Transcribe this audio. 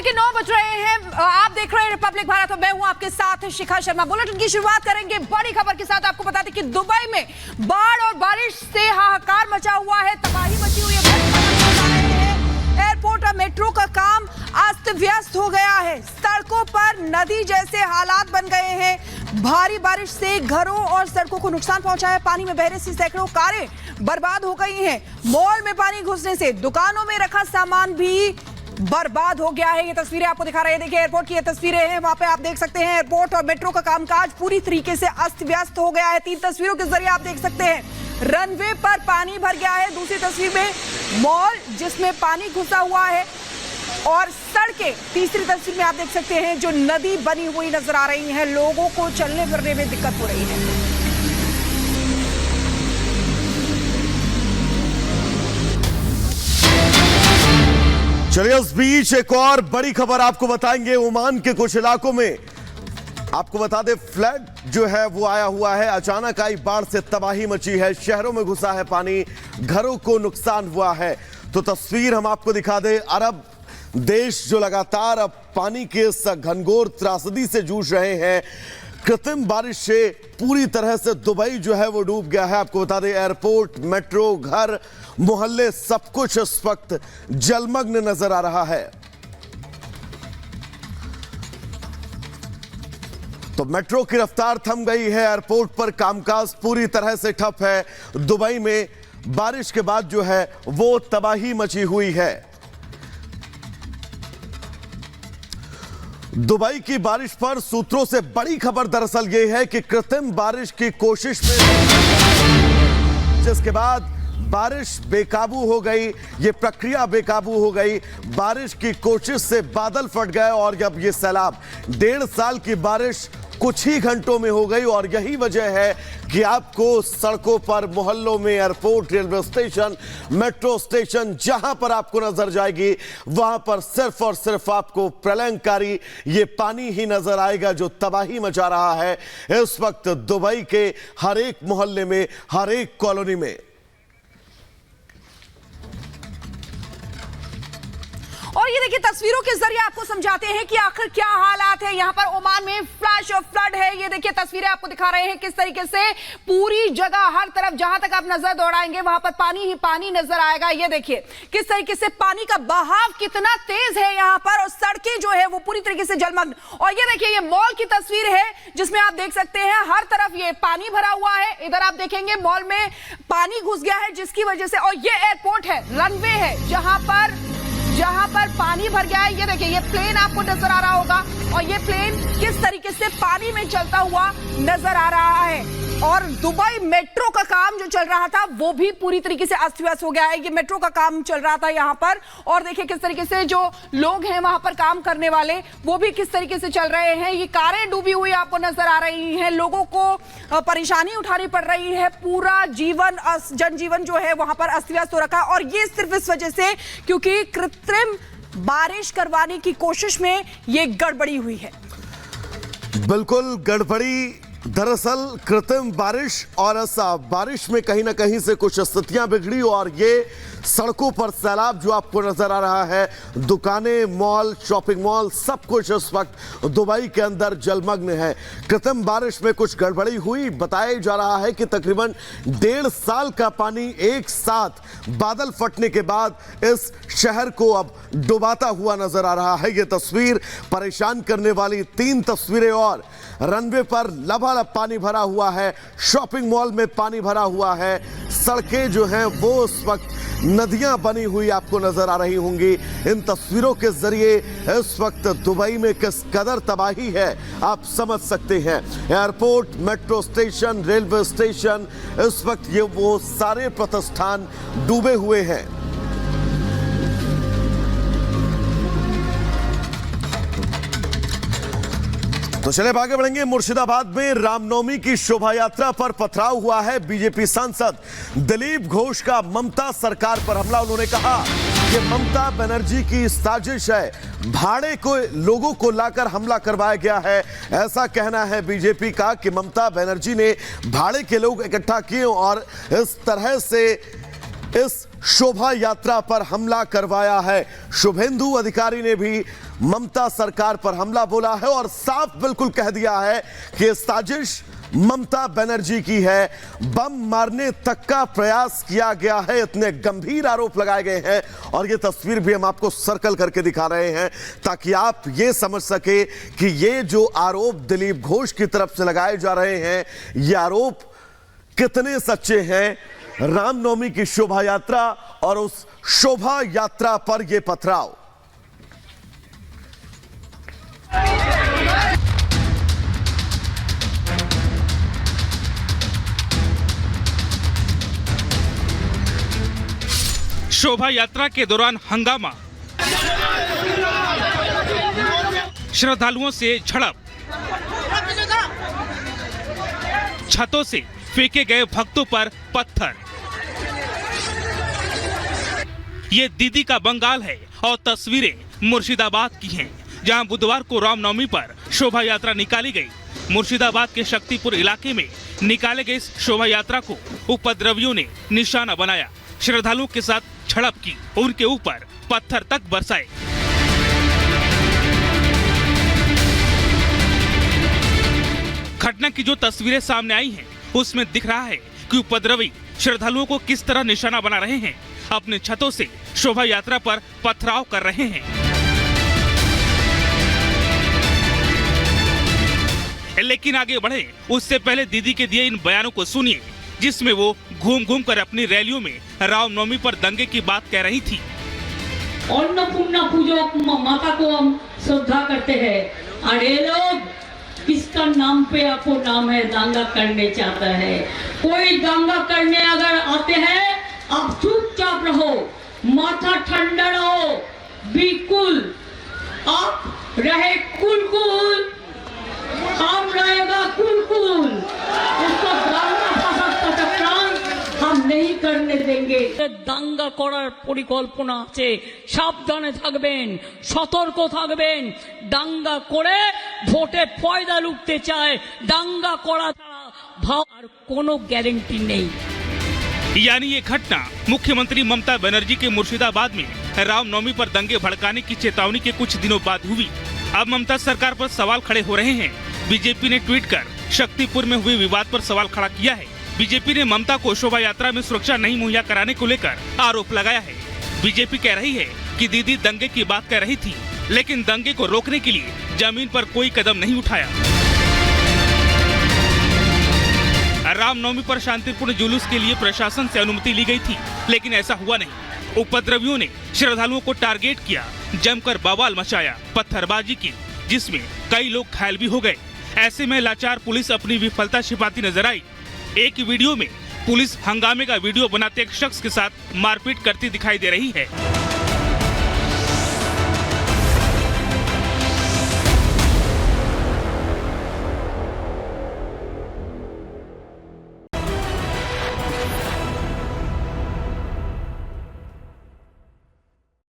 सुबह के 9 बज रहे हैं। आप देख रहे हैं रिपब्लिक भारत और मैं हूं आपके साथ शिखा शर्मा। बुलेटिन की शुरुआत करेंगे बड़ी खबर के साथ। आपको बता दें कि दुबई में बाढ़ और बारिश से हाहाकार मचा हुआ है, तबाही मची हुई है। एयरपोर्ट और मेट्रो का काम अस्त व्यस्त हो गया है। सड़कों पर नदी जैसे हालात बन गए हैं। भारी बारिश से घरों और सड़कों को नुकसान पहुंचा है। पानी में बहने से सैकड़ों कारें बर्बाद हो गई हैं। मॉल में पानी घुसने से दुकानों में रखा सामान भी बर्बाद हो गया है। ये तस्वीरें आपको दिखा रहे हैं। देखिए एयरपोर्ट की ये तस्वीरें हैं। वहां पे आप देख सकते हैं एयरपोर्ट और मेट्रो का कामकाज पूरी तरीके से अस्त व्यस्त हो गया है। 3 तस्वीरों के जरिए आप देख सकते हैं रनवे पर पानी भर गया है। दूसरी तस्वीर में मॉल जिसमें पानी घुसा हुआ है और सड़कें। तीसरी तस्वीर में आप देख सकते हैं जो नदी बनी हुई नजर आ रही है। लोगों को चलने फिरने में दिक्कत हो रही है। चलिए उस बीच एक और बड़ी खबर आपको बताएंगे। ओमान के कुछ इलाकों में आपको बता दें फ्लड जो है वो आया हुआ है। अचानक आई बाढ़ से तबाही मची है। शहरों में घुसा है पानी, घरों को नुकसान हुआ है। तो तस्वीर हम आपको दिखा दें। अरब देश जो लगातार अब पानी के इस घनघोर त्रासदी से जूझ रहे हैं। कृत्रिम बारिश से पूरी तरह से दुबई जो है वो डूब गया है। आपको बता दें एयरपोर्ट, मेट्रो, घर, मोहल्ले सब कुछ इस वक्त जलमग्न नजर आ रहा है। तो मेट्रो की रफ्तार थम गई है। एयरपोर्ट पर कामकाज पूरी तरह से ठप है। दुबई में बारिश के बाद जो है वो तबाही मची हुई है। दुबई की बारिश पर सूत्रों से बड़ी खबर दरअसल यह है कि कृत्रिम बारिश की कोशिश में जिसके बाद बारिश बेकाबू हो गई, ये प्रक्रिया बेकाबू हो गई। बारिश की कोशिश से बादल फट गए और अब ये सैलाब 1.5 साल की बारिश कुछ ही घंटों में हो गई। और यही वजह है कि आपको सड़कों पर, मोहल्लों में, airport, railway station, metro station जहां पर आपको नजर जाएगी वहां पर सिर्फ और सिर्फ आपको प्रलयंकारी ये पानी ही नजर आएगा जो तबाही मचा रहा है इस वक्त दुबई के हर एक मोहल्ले में, हर एक कॉलोनी में। और ये देखिए तस्वीरों के जरिए आपको समझाते हैं कि आखिर क्या हालात है। यहाँ पर ओमान में फ्लैश और फ्लड है। ये देखिए तस्वीरें आपको दिखा रहे हैं किस तरीके से पूरी जगह, हर तरफ जहां तक आप नजर दौड़ाएंगे वहां पर पानी ही पानी नजर आएगा। ये देखिए किस तरीके से पानी का बहाव कितना तेज है यहाँ पर और सड़कें जो है वो पूरी तरीके से जलमग्न। और ये देखिए ये मॉल की तस्वीर है जिसमें आप देख सकते हैं हर तरफ ये पानी भरा हुआ है। इधर आप देखेंगे मॉल में पानी घुस गया है जिसकी वजह से। और ये एयरपोर्ट है, रनवे है जहां पर पानी भर गया है। ये देखिए ये प्लेन आपको नजर आ रहा होगा और ये प्लेन किस तरीके से पानी में चलता हुआ नजर आ रहा है। और दुबई मेट्रो का काम जो चल रहा था वो भी पूरी तरीके से अस्त व्यस्त हो गया है। ये मेट्रो का काम चल रहा था यहाँ पर और देखिए किस तरीके से जो लोग हैं वहां पर काम करने वाले वो भी किस तरीके से चल रहे हैं। ये कारें डूबी हुई आपको नजर आ रही हैं। लोगों को परेशानी उठानी पड़ रही है। पूरा जनजीवन जो है वहां पर अस्त व्यस्त हो रखा है और ये सिर्फ इस वजह से क्योंकि कृत्रिम बारिश करवाने की कोशिश में ये गड़बड़ी हुई है। बिल्कुल गड़बड़ी। दरअसल कृत्रिम बारिश और ऐसा बारिश में कहीं ना कहीं से कुछ स्थितियां बिगड़ी और ये सड़कों पर सैलाब जो आपको नजर आ रहा है, दुकानें, मॉल, शॉपिंग मॉल सब कुछ इस वक्त दुबई के अंदर जलमग्न है। कृत्रिम बारिश में कुछ गड़बड़ी हुई। बताया जा रहा है कि तकरीबन 1.5 साल का पानी एक साथ बादल फटने के बाद इस शहर को अब डुबाता हुआ नजर आ रहा है। ये तस्वीर परेशान करने वाली 3 तस्वीरें और रनवे पर लबालब पानी भरा हुआ है, शॉपिंग मॉल में पानी भरा हुआ है, सड़कें जो हैं वो इस वक्त नदियां बनी हुई आपको नजर आ रही होंगी। इन तस्वीरों के जरिए इस वक्त दुबई में किस कदर तबाही है आप समझ सकते हैं। Airport, metro station, railway station, इस वक्त ये वो सारे प्रतिष्ठान डूबे हुए हैं। तो चले आगे बढ़ेंगे। मुर्शिदाबाद में रामनवमी की शोभा यात्रा पर पथराव हुआ है। बीजेपी सांसद दिलीप घोष का ममता सरकार पर हमला। उन्होंने कहा कि ममता बनर्जी की साजिश है, भाड़े को लोगों को लाकर हमला करवाया गया है। ऐसा कहना है बीजेपी का कि ममता बनर्जी ने भाड़े के लोग इकट्ठा किए और इस तरह से इस शोभा यात्रा पर हमला करवाया है। शुभेंदु अधिकारी ने भी ममता सरकार पर हमला बोला है और साफ बिल्कुल कह दिया है कि ये साजिश ममता बनर्जी की है। बम मारने तक का प्रयास किया गया है, इतने गंभीर आरोप लगाए गए हैं। और ये तस्वीर भी हम आपको सर्कल करके दिखा रहे हैं ताकि आप ये समझ सके कि ये जो आरोप दिलीप घोष की तरफ से लगाए जा रहे हैं, ये आरोप कितने सच्चे हैं। रामनवमी की शोभा यात्रा और उस शोभा यात्रा पर यह पथराव। शोभा यात्रा के दौरान हंगामा, श्रद्धालुओं से झड़प, छतों से फेंके गए भक्तों पर पत्थर। ये दीदी का बंगाल है और तस्वीरें मुर्शिदाबाद की हैं, जहां बुधवार को रामनवमी पर शोभा यात्रा निकाली गई। मुर्शिदाबाद के शक्तिपुर इलाके में निकाले गए इस शोभा यात्रा को उपद्रवियों ने निशाना बनाया, श्रद्धालुओं के साथ झड़प की, उनके ऊपर पत्थर तक बरसाए। घटना की जो तस्वीरें सामने आई हैं, उसमें दिख रहा है कि उपद्रवी श्रद्धालुओं को किस तरह निशाना बना रहे हैं, अपने छतों से शोभा यात्रा पर पथराव कर रहे हैं। लेकिन आगे बढ़े उससे पहले दीदी के दिए इन बयानों को सुनिए, जिसमें वो घूम घूम कर अपनी रैलियों में रामनवमी पर दंगे की बात कह रही थी। अन्नपूर्णा पूजो माता को हम श्रद्धा करते हैं और ये लोग किसका नाम पे आपको नाम है दंगा करने चाहता है। कोई दंगा करने अगर आते हैं, आप चुपचाप रहो, माथा ठंडा रहो, बिल्कुल आप रहे कुल, हम रहेगा कुल। उसको दंगा फसाद का टकरान हम नहीं करने देंगे। দাঙ্গা করার পরিকল্পনা আছে, সাবধানে থাকবেন, সতর্ক থাকবেন। দাঙ্গা করে ভোটে ফয়দা লুটতে চায়, দাঙ্গা করা ছাড়া ভাব আর কোনো গ্যারান্টি নেই। यानी ये घटना मुख्यमंत्री ममता बनर्जी के मुर्शिदाबाद में रामनवमी पर दंगे भड़काने की चेतावनी के कुछ दिनों बाद हुई। अब ममता सरकार पर सवाल खड़े हो रहे हैं। बीजेपी ने ट्वीट कर शक्तिपुर में हुए विवाद पर सवाल खड़ा किया है। बीजेपी ने ममता को शोभा यात्रा में सुरक्षा नहीं मुहैया कराने को लेकर आरोप लगाया है। बीजेपी कह रही है कि दीदी दंगे की बात कर रही थी, लेकिन दंगे को रोकने के लिए जमीन पर कोई कदम नहीं उठाया। रामनवमी पर शांतिपूर्ण जुलूस के लिए प्रशासन से अनुमति ली गई थी, लेकिन ऐसा हुआ नहीं। उपद्रवियों ने श्रद्धालुओं को टारगेट किया, जमकर बवाल मचाया, पत्थरबाजी की, जिसमें कई लोग घायल भी हो गए। ऐसे में लाचार पुलिस अपनी विफलता छिपाती नजर आई। एक वीडियो में पुलिस हंगामे का वीडियो बनाते एक शख्स के साथ मारपीट करती दिखाई दे रही है।